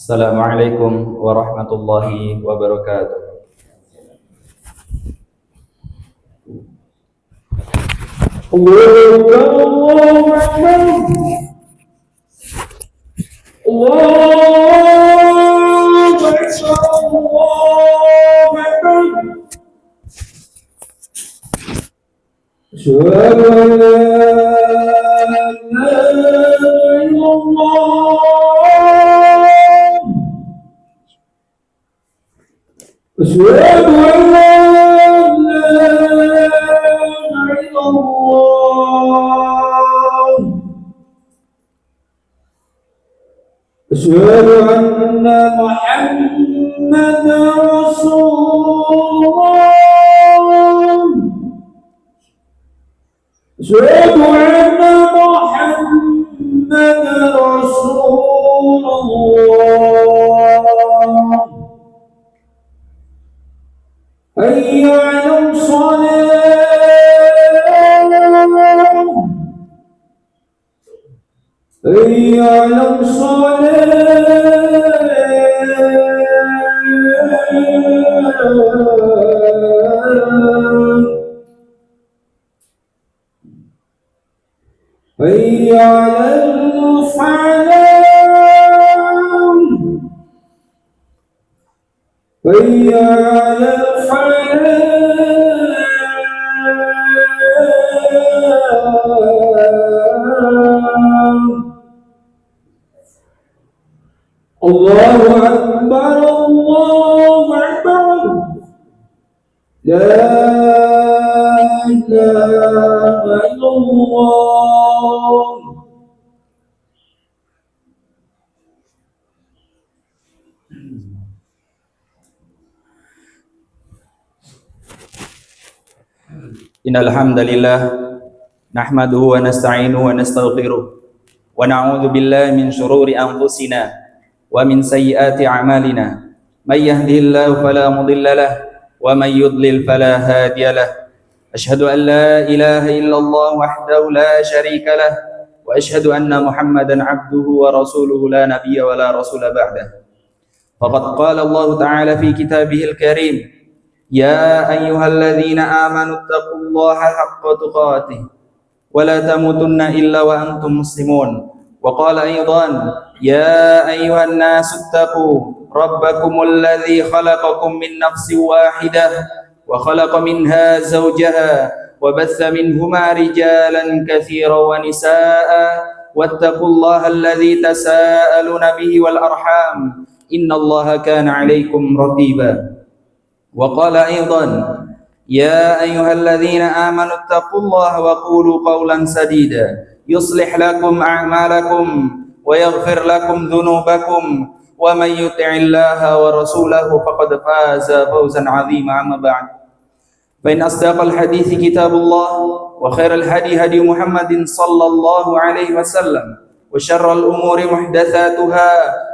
Assalamualaikum warahmatullahi wabarakatuh. Allahu Akbar. Allahu Akbar. Asyhadu an la ilaha illallah. Asyhadu an la ilaha illallah. Asyhadu anna Muhammadan Rasulullah. Asyhadu anna Muhammadan Rasulullah. Hayya 'alal shalah. Hayya 'alal shalah. Hayya 'alal falah. Hayya 'alal falah. Allahu Akbar, Allahu Akbar. La ilaha illallah. Innal hamdalillah nahmaduhu wa nasta'inuhu wa nastaghfiruh wa na'udzu billahi min shururi anfusina wa min sayyiati a'malina. May yahdihillahu fala mudilla lahu wa may yudlil fala hadiya lahu. Asyhadu an la ilaha illallah wahdahu la syarika lahu wa asyhadu anna Muhammadan 'abduhu wa rasuluhu la nabiyya wa la rasula ba'dahu. Faqad qala Allah ta'ala fi kitabihil karim, ya ayyuhalladzina amanu taqullaha haqqa tuqatih wa la tamutunna illa wa antum muslimun. Wa qala aidan, ya ayyuhan nasu taqu rabbakumul ladzi khalaqakum min nafsin wahidah wa khalaqa minha zawjaha wa batha minhuma rijalan katsiran wa nisaa'a wattaqullaha alladzi tasaaluna bihi wal arham innallaha kana 'alaikum raqiba. Wa qala aidan, ya ayyuhalladzina amanu taqullaha wa qulu qawlan sadida yuslih lakum a'malakum wa yaghfir lakum dhunubakum wa may yuti'illaha wa rasulahu faqad faza fawzan 'azima. Amma ba'd, fa in asdaqal hadithi kitabullah wa khairal hadi hadi Muhammadin sallallahu alaihi wasallam wa syarral umuri muhdatsatuha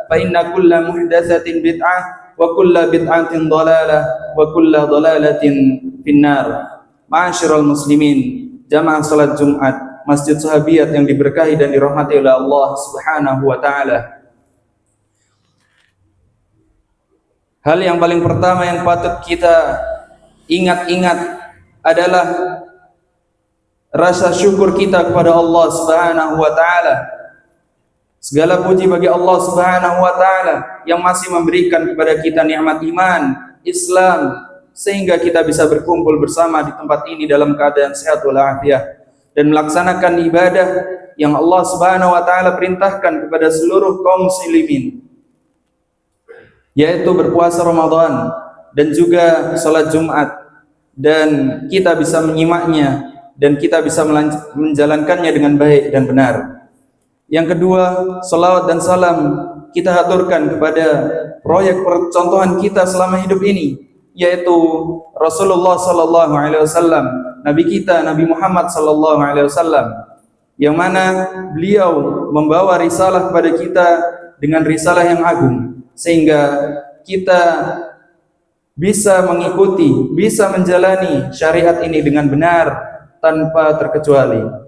fa inna kulla muhdatsatin bid'ah wa kulla bid'atin dhalalah wa kulla dhalalatin finnar. Ma'asyiral muslimin, jamaah salat Jumat Masjid Sahabiyat yang diberkahi dan dirahmati oleh Allah Subhanahu wa taala. Hal yang paling pertama yang patut kita ingat-ingat adalah rasa syukur kita kepada Allah Subhanahu wa taala. Segala puji bagi Allah Subhanahu wa taala yang masih memberikan kepada kita nikmat iman, Islam, sehingga kita bisa berkumpul bersama di tempat ini dalam keadaan sehat walafiat dan melaksanakan ibadah yang Allah Subhanahu wa taala perintahkan kepada seluruh kaum muslimin, yaitu berpuasa Ramadan dan juga salat Jumat, dan kita bisa menyimaknya dan kita bisa menjalankannya dengan baik dan benar. Yang kedua, salawat dan salam kita haturkan kepada proyek percontohan kita selama hidup ini, yaitu Rasulullah sallallahu alaihi wasallam, nabi kita Nabi Muhammad sallallahu alaihi wasallam, yang mana beliau membawa risalah kepada kita dengan risalah yang agung, sehingga kita bisa mengikuti, bisa menjalani syariat ini dengan benar tanpa terkecuali.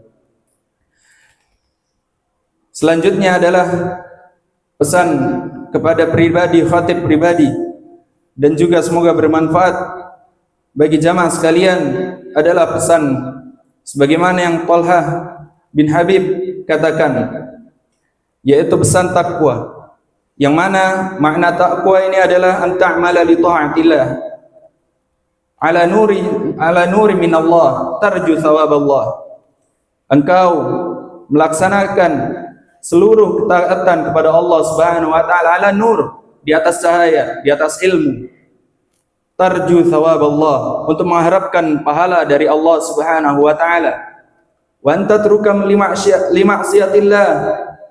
Selanjutnya adalah pesan kepada pribadi, khatib pribadi, dan juga semoga bermanfaat bagi jamaah sekalian adalah pesan sebagaimana yang Talha bin Habib katakan, yaitu pesan takwa, yang mana makna takwa ini adalah anta'mala li ta'atillah ala nuri min Allah tarju thawab Allah. Engkau melaksanakan seluruh ketaatan kepada Allah Subhanahu wa taala ala nur, di atas cahaya, di atas ilmu, tarju thawab Allah, untuk mengharapkan pahala dari Allah Subhanahu wa taala. Wa anta trukam li ma'siyatillah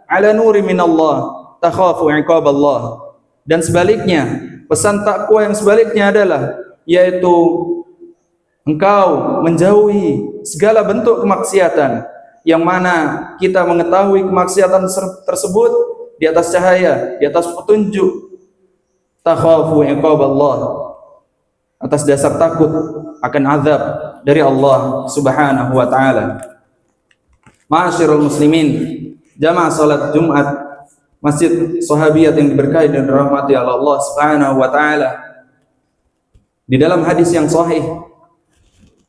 ala nuri min Allah takhafu iqab Allah. Dan sebaliknya, pesan takwa yang sebaliknya adalah, yaitu engkau menjauhi segala bentuk kemaksiatan, yang mana kita mengetahui kemaksiatan tersebut di atas cahaya, di atas petunjuk. Takhafu iqab Allah, atas dasar takut akan azab dari Allah Subhanahu wa taala. Ma'asyiral muslimin, jamaah salat Jumat Masjid Sahabiyat yang diberkahi dan dirahmati oleh Allah Subhanahu wa taala. Di dalam hadis yang sahih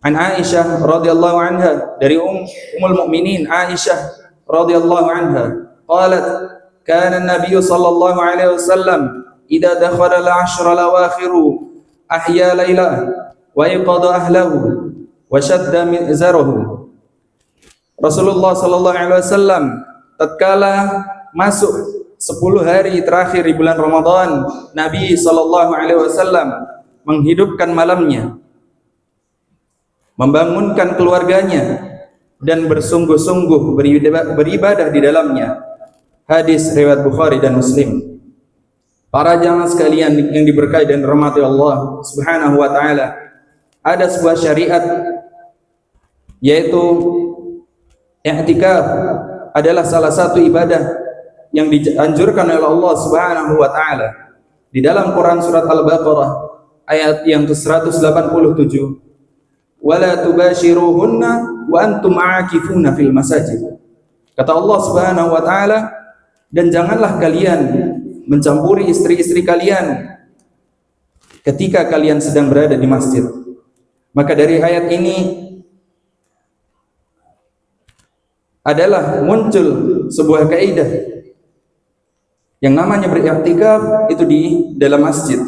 an Aisyah radhiyallahu anha, dari Ummul Mukminin Aisyah radhiyallahu anha, qalat kana an-nabiy sallallahu alaihi wasallam idza dakhala al-'ashra al-awakhir ahya layla wa iqada ahlahu wa shadda mizarahu. Rasulullah sallallahu alaihi wasallam tatkala masuk 10 hari terakhir di bulan Ramadan, Nabi sallallahu alaihi wasallam menghidupkan malamnya, membangunkan keluarganya, dan bersungguh-sungguh beribadah di dalamnya. Hadis riwayat Bukhari dan Muslim. Para jamaah sekalian yang diberkahi dan dirahmati Allah Subhanahu wa taala, ada sebuah syariat, yaitu i'tikaf adalah salah satu ibadah yang dianjurkan oleh Allah Subhanahu wa taala. Di dalam Quran surat Al-Baqarah ayat yang ke-187, wala tubashiruhunna wa antum aakifuna fil masajid. Kata Allah Subhanahu wa taala, dan janganlah kalian mencampuri istri-istri kalian ketika kalian sedang berada di masjid. Maka dari ayat ini adalah muncul sebuah kaidah yang namanya beriktikaf itu di dalam masjid,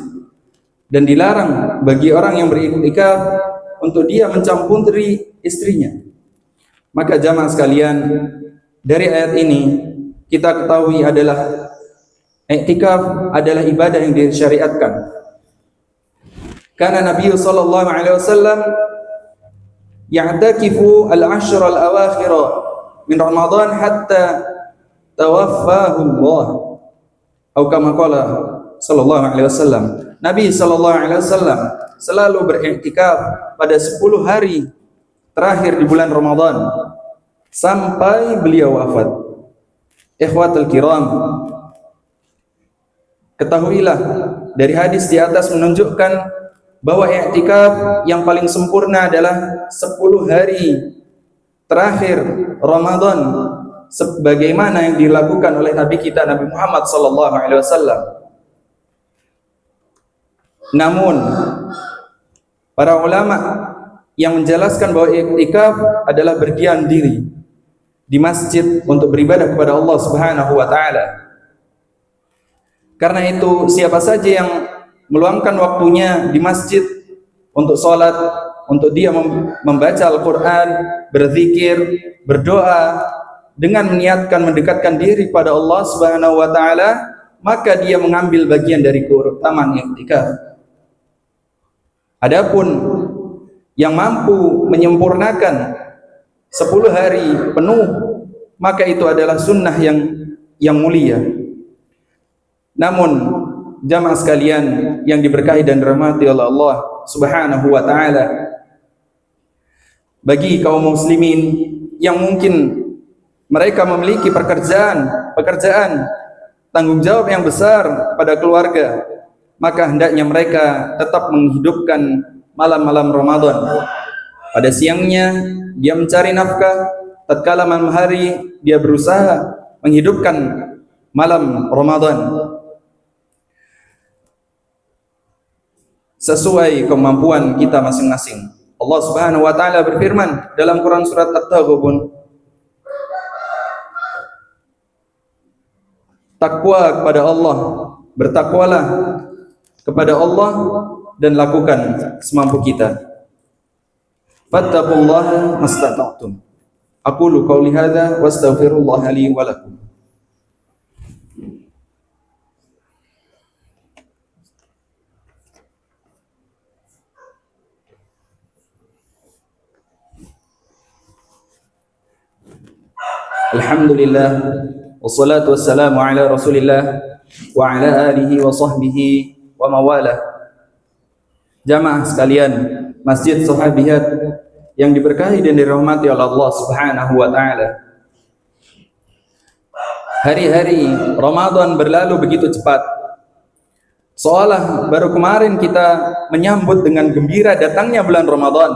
dan dilarang bagi orang yang beriktikaf untuk dia mencampuri istrinya. Maka jamaah sekalian, dari ayat ini kita ketahui adalah iktikaf adalah ibadah yang disyariatkan. Karena Nabi sallallahu alaihi wasallam ya'takifu al-'ashr al-awakhir min Ramadan hatta tawaffahu Allah, atau kama qala sallallahu alaihi wasallam. Nabi sallallahu alaihi wasallam selalu beriktikaf pada 10 hari terakhir di bulan Ramadan sampai beliau wafat. Ikhwatul kiram, ketahuilah dari hadis di atas menunjukkan bahwa i'tikaf yang paling sempurna adalah 10 hari terakhir Ramadan, sebagaimana yang dilakukan oleh Nabi kita Nabi Muhammad sallallahu alaihi wasallam. Namun para ulama yang menjelaskan bahwa i'tikaf adalah berdiam diri di masjid untuk beribadah kepada Allah Subhanahu wa taala. Karena itu siapa saja yang meluangkan waktunya di masjid untuk salat, untuk dia membaca Al-Qur'an, berzikir, berdoa dengan meniatkan mendekatkan diri pada Allah Subhanahu wa taala, maka dia mengambil bagian dari keutamaan i'tikaf. Adapun yang mampu menyempurnakan 10 hari penuh, maka itu adalah sunnah yang mulia. Namun jamaah sekalian yang diberkahi dan dirahmati oleh Allah Subhanahu wa taala, bagi kaum muslimin yang mungkin mereka memiliki pekerjaan tanggung jawab yang besar pada keluarga, maka hendaknya mereka tetap menghidupkan malam-malam Ramadan. Pada siangnya dia mencari nafkah, tatkala malam hari dia berusaha menghidupkan malam Ramadan. sesuai kemampuan kita masing-masing. Allah Subhanahu wa taala berfirman dalam Quran surat At-Taghabun, takwa kepada Allah, bertakwalah kepada Allah dan lakukan semampu kita. Fattaqullaha mastata'tum. Aqulu qauli hadza wastaghfirullah li wa lakum. Alhamdulillah wassalatu wassalamu ala Rasulillah wa ala alihi wa sahbihi wa mawalah. Jamaah sekalian, Masjid Sahabiyat yang diberkahi dan dirahmati oleh Allah Subhanahu wa taala. Hari-hari Ramadan berlalu begitu cepat. Seolah baru kemarin kita menyambut dengan gembira datangnya bulan Ramadan.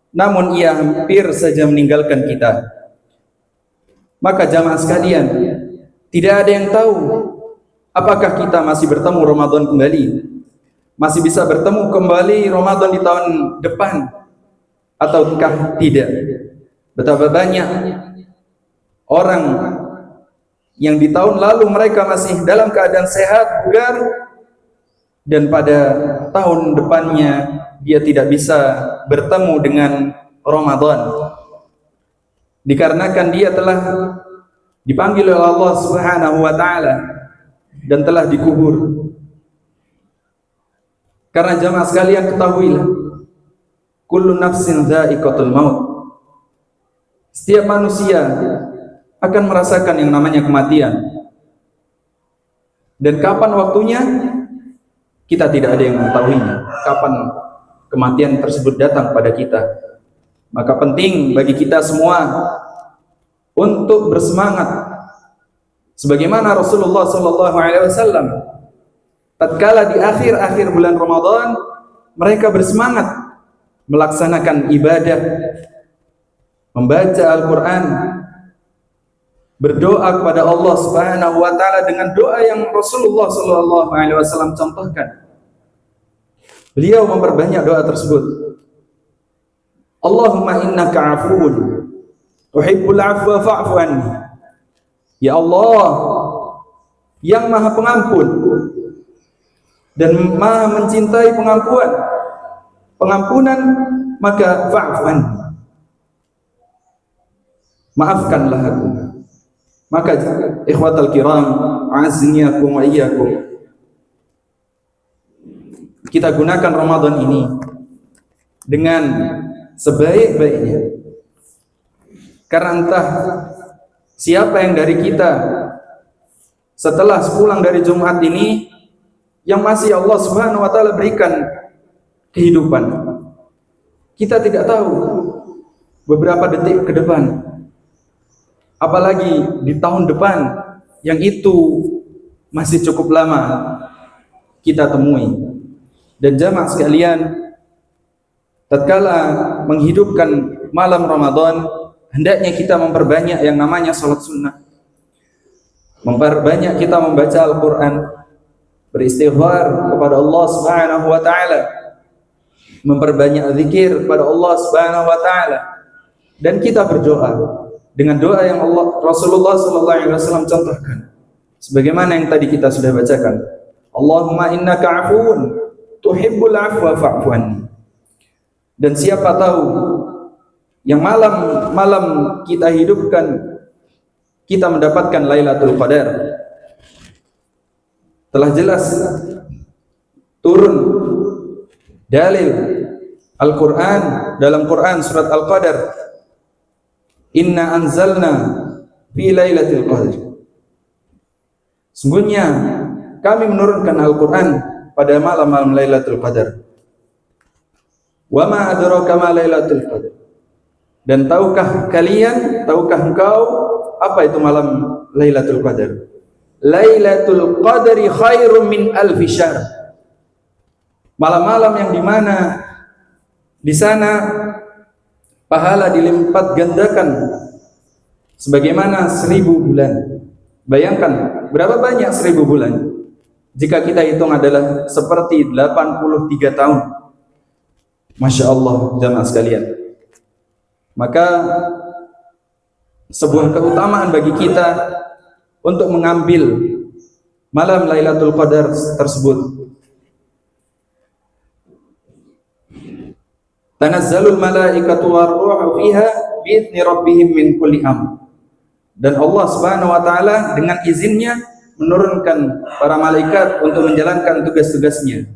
Namun ia hampir saja meninggalkan kita. Maka jamaah sekalian, tidak ada yang tahu apakah kita masih bertemu Ramadan kembali, masih bisa bertemu kembali Ramadan di tahun depan ataukah tidak. Betapa banyak orang yang di tahun lalu mereka masih dalam keadaan sehat, bugar, dan pada tahun depannya dia tidak bisa bertemu dengan Ramadan. Dikarenakan dia telah dipanggil oleh Allah Subhanahu wa taala dan telah dikubur. Karena jamaah sekalian ketahuilah, kullu nafsin dha'iqatul maut. Setiap manusia akan merasakan yang namanya kematian. Dan kapan waktunya kita tidak ada yang mengetahuinya. Kapan kematian tersebut datang pada kita. Maka penting bagi kita semua untuk bersemangat sebagaimana Rasulullah sallallahu alaihi wasallam tatkala di akhir-akhir bulan Ramadan mereka bersemangat melaksanakan ibadah, membaca Al-Qur'an, berdoa kepada Allah Subhanahu wa taala dengan doa yang Rasulullah sallallahu alaihi wasallam contohkan. Beliau memperbanyak doa tersebut. Allahumma innaka afuun tuhibbul afwa fa'fu anni. Ya Allah yang Maha Pengampun dan Maha mencintai pengampunan, maka fa'fu anni, maafkanlah aku. Maka ikhwatal kiram, azniyakum wa iyyakum, kita gunakan Ramadan ini dengan sebaik-baiknya. Karena entah siapa yang dari kita setelah pulang dari Jumat ini yang masih Allah Subhanahu wa taala berikan kehidupan. Kita tidak tahu beberapa detik ke depan, apalagi di tahun depan yang itu masih cukup lama kita temui. Dan jamaah sekalian, tatkala menghidupkan malam Ramadan, hendaknya kita memperbanyak yang namanya salat sunnah, memperbanyak kita membaca Al-Quran, beristighfar kepada Allah Subhanahu wa taala, memperbanyak zikir kepada Allah Subhanahu wa taala, dan kita berdoa dengan doa yang Rasulullah sallallahu alaihi wasallam contohkan sebagaimana yang tadi kita sudah bacakan. Allahumma innaka afuun tuhibbul afwa fa'fu anni. Dan siapa tahu yang malam kita hidupkan, kita mendapatkan Lailatul Qadar. Telah jelas turun dalil Al-Quran dalam Quran surat Al-Qadar, inna anzalna fi Lailatul Qadar. Sungguhnya kami menurunkan Al-Quran pada malam-malam Lailatul Qadar. Wa ma adraka ma Lailatul Qadar. Dan tahukah engkau apa itu malam Lailatul Qadar? Lailatul Qadri khairum min alfi syahr. Malam-malam yang dimana di sana pahala dilipat gandakan sebagaimana 1000 bulan. Bayangkan berapa banyak 1000 bulan. jika kita hitung adalah seperti 83 tahun. Masya Allah jamaah sekalian. Maka sebuah keutamaan bagi kita untuk mengambil malam Lailatul Qadar tersebut. Tanazzalul malaikatu war-ruhu fiha bi'izni rabbihim min kulli amr. Dan Allah Subhanahu wa taala dengan izinnya menurunkan para malaikat untuk menjalankan tugas-tugasnya.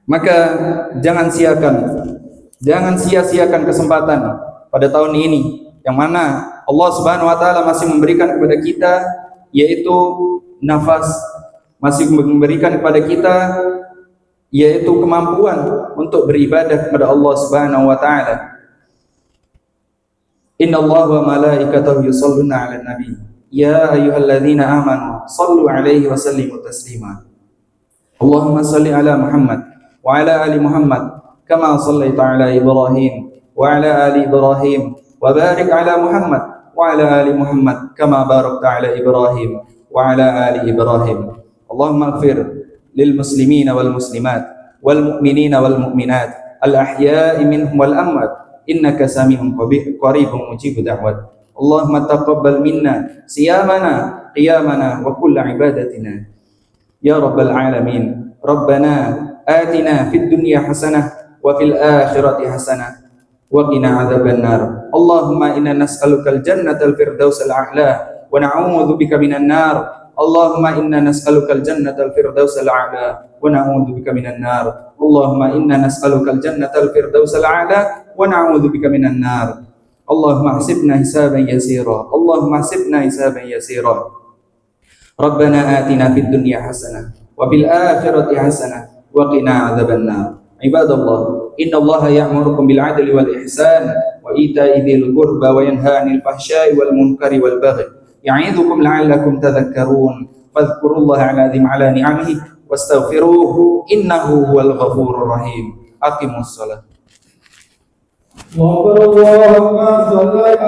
Maka jangan sia-siakan kesempatan pada tahun ini yang mana Allah Subhanahu wa taala masih memberikan kepada kita yaitu nafas, masih memberikan kepada kita yaitu kemampuan untuk beribadah kepada Allah Subhanahu wa taala. Innallaha wa malaikatahu yusholluna 'alan nabi ya ayyuhalladzina amanu shallu 'alaihi wa sallimu taslima. Allahumma shalli 'ala Muhammad wa 'ala ali Muhammad kama shallaita 'ala Ibrahim wa 'ala ali Ibrahim wa barik 'ala Muhammad wa 'ala ali Muhammad kama barakta 'ala Ibrahim wa 'ala ali Ibrahim. Allahumma ighfir lil muslimina wal muslimat wal mu'minina wal mu'minat al ahya'i minhum wal amwat innaka sami'un qaribun mujibud da'wat. Allahumma taqabbal minna siyamana qiyamana wa kull ibadatina ya rabbal alamin. Rabbana atina fid dunya hasanah wa fil akhirati hasanah wa qina adzaban nar. Allahumma inna nas'alukal jannatal firdausal a'la wa na'udzu bika minan nar. Allahumma inna nas'alukal jannatal firdausal a'la wa na'udzu bika minan nar. Allahumma inna nas'alukal jannatal firdausal a'la wa na'udzu bika minan nar. Allahumma hasibna hisaban yasira. Allahumma hasibna hisaban yasira. Rabbana atina fid dunya hasanah wa fil akhirati hasanah wa qina adzaban nar. Ibadallah, innallaha ya'murukum bil 'adli wal ihsan wa ita'i dzil qurba wa yanha 'anil fahsya'i wal munkari wal baghi. Ya'idzukum la'allakum tadhakkarun. Fadhkurullaha 'alazim 'ala ni'amihi wastaghfiruhu innahu huwal ghafurur rahim. Aqimus shalah. الله أكبر صلى الله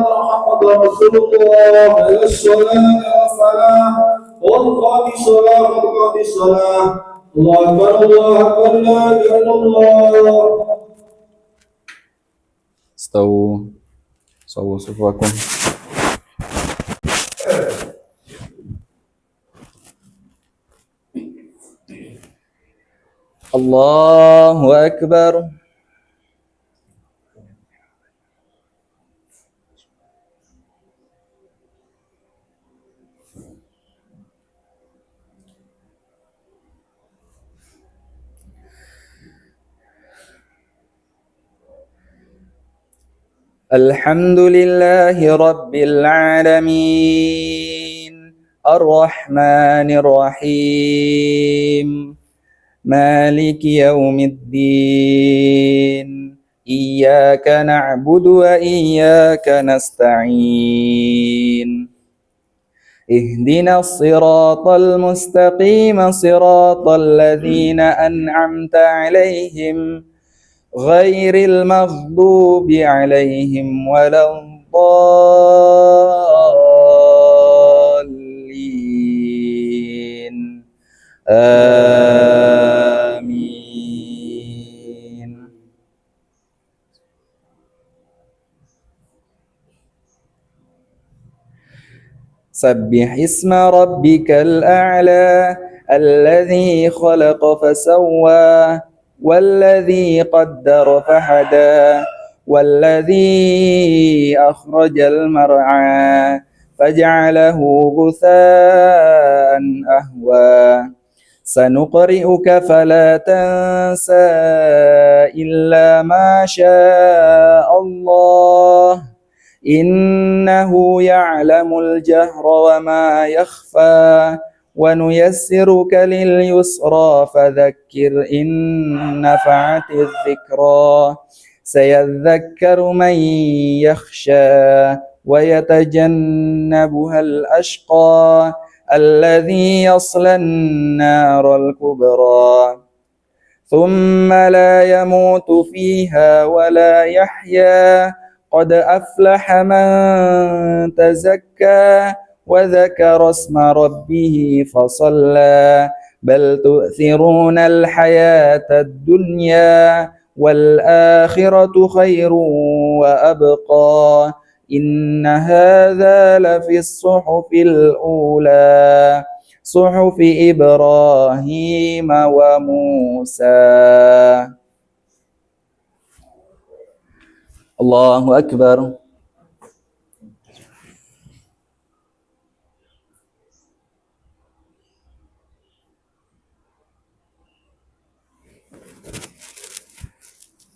محمد رسول الله عليه الصلاة والسلام والقاد الصلاة الله أكبر لا إله إلا الله. استووا صووا صفوكم. الله أكبر. الحمد لله رب العالمين الرحمن الرحيم مالك يوم الدين إياك نعبد وإياك نستعين اهدنا الصراط المستقيم صراط الذين أنعمت عليهم غير المغضوب عليهم ولا الضالين آمين. سبح اسم ربك الأعلى الذي خلق فسوى والذي قدر فهدى والذي أخرج المرعى فجعله غثاء أهوى سنقرئك فلا تنسى إلا ما شاء الله إنه يعلم الجهر وما يخفى ونيسرك لليسرى فذكر إن نفعت الذكرى سيذكر من يخشى ويتجنبها الأشقى الذي يصلى النار الكبرى ثم لا يموت فيها ولا يحيا قد أفلح من تزكى وذكر اسم ربه فصلى بل تؤثرون الحياة الدنيا والآخرة خير وأبقى إن هذا لفي الصحف الأولى صحف إبراهيم وموسى. الله أكبر.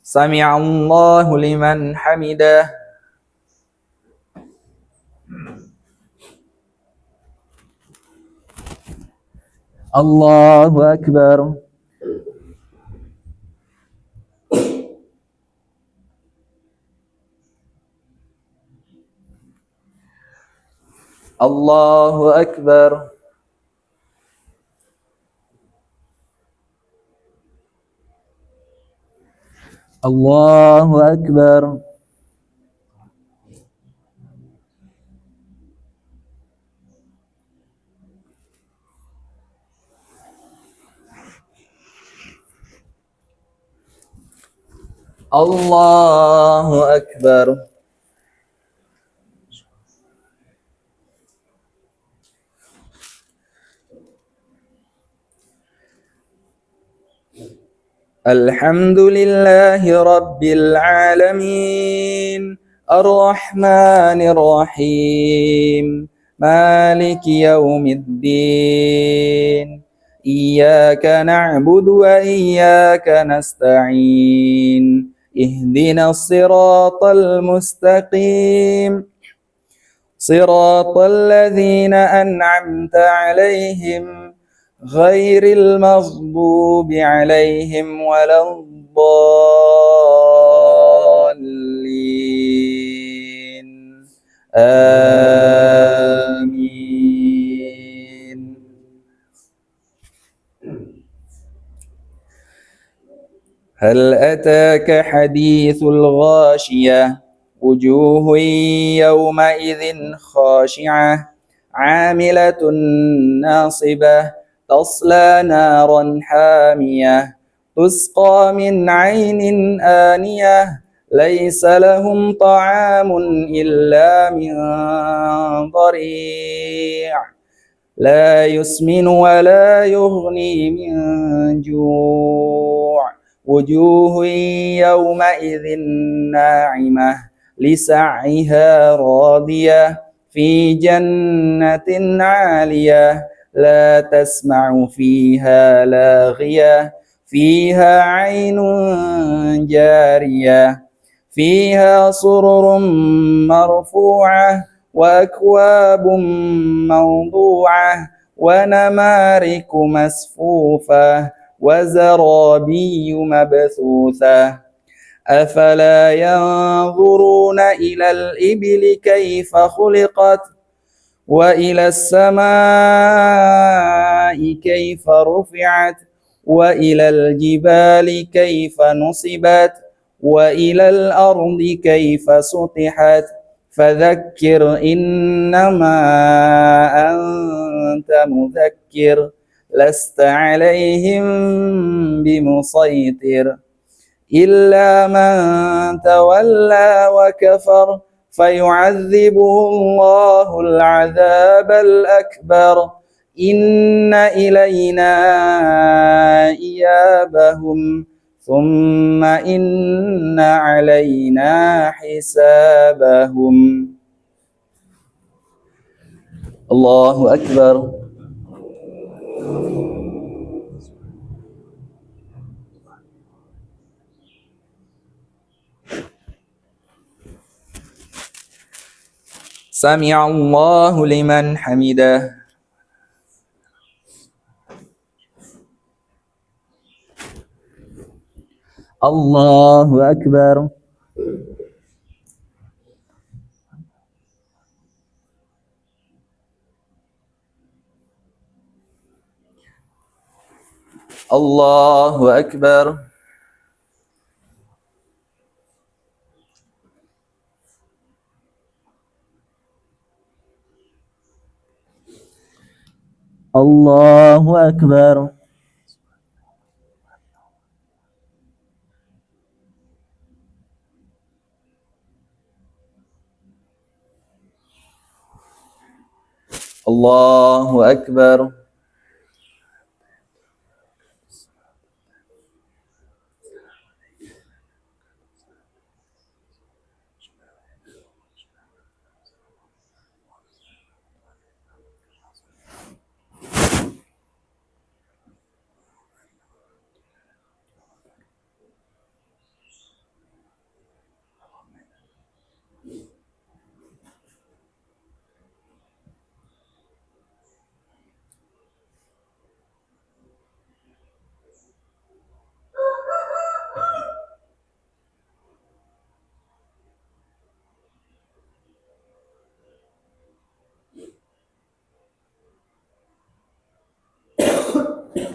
سمع الله لمن حمده. الله أكبر. الله أكبر. الله أكبر. الله أكبر. الحمد لله رب العالمين الرحمن الرحيم مالك يوم الدين إياك نعبد وإياك نستعين اهدنا الصراط المستقيم صراط الذين أنعمت عليهم غير المغضوب عليهم ولا الضالين آمين. هل أتاك حديث الغاشية وجوه يومئذ خاشعة عاملة ناصبة تصلى نارا حامية تسقى من عين آنية ليس لهم طعام إلا من ضريع لا يسمن ولا يغني من جوع وجوه يومئذ ناعمة لسعيها راضية في جنة عالية لا تسمع فيها لاغية فيها عين جارية فيها سرر مرفوعة وأكواب موضوعة ونمارك مصفوفة وزرابي مبثوثة أفلا ينظرون إلى الإبل كيف خلقت وإلى السماء كيف رفعت وإلى الجبال كيف نصبت وإلى الأرض كيف سطحت فذكر إنما أنت مذكر لست عليهم بمسيطر إلا من تولى وكفر فيعذبه الله العذاب الأكبر إن إلينا إيابهم ثم إن علينا حسابهم. الله أكبر. سمع الله لمن حمده. الله أكبر. الله أكبر. الله أكبر. الله أكبر.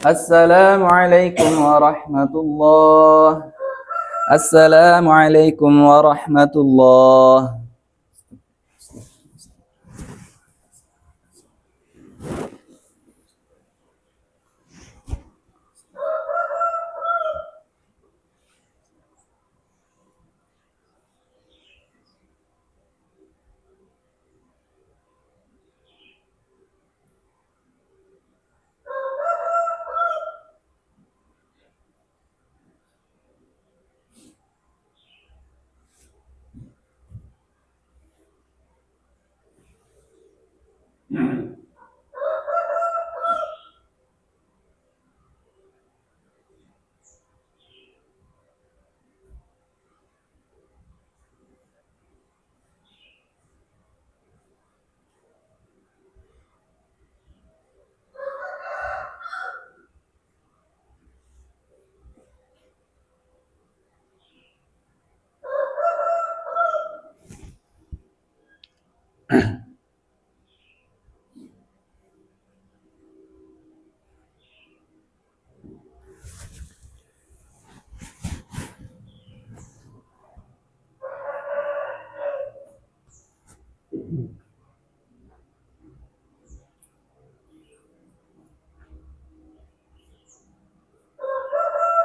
Assalamualaikum warahmatullahi. Assalamualaikum warahmatullahi.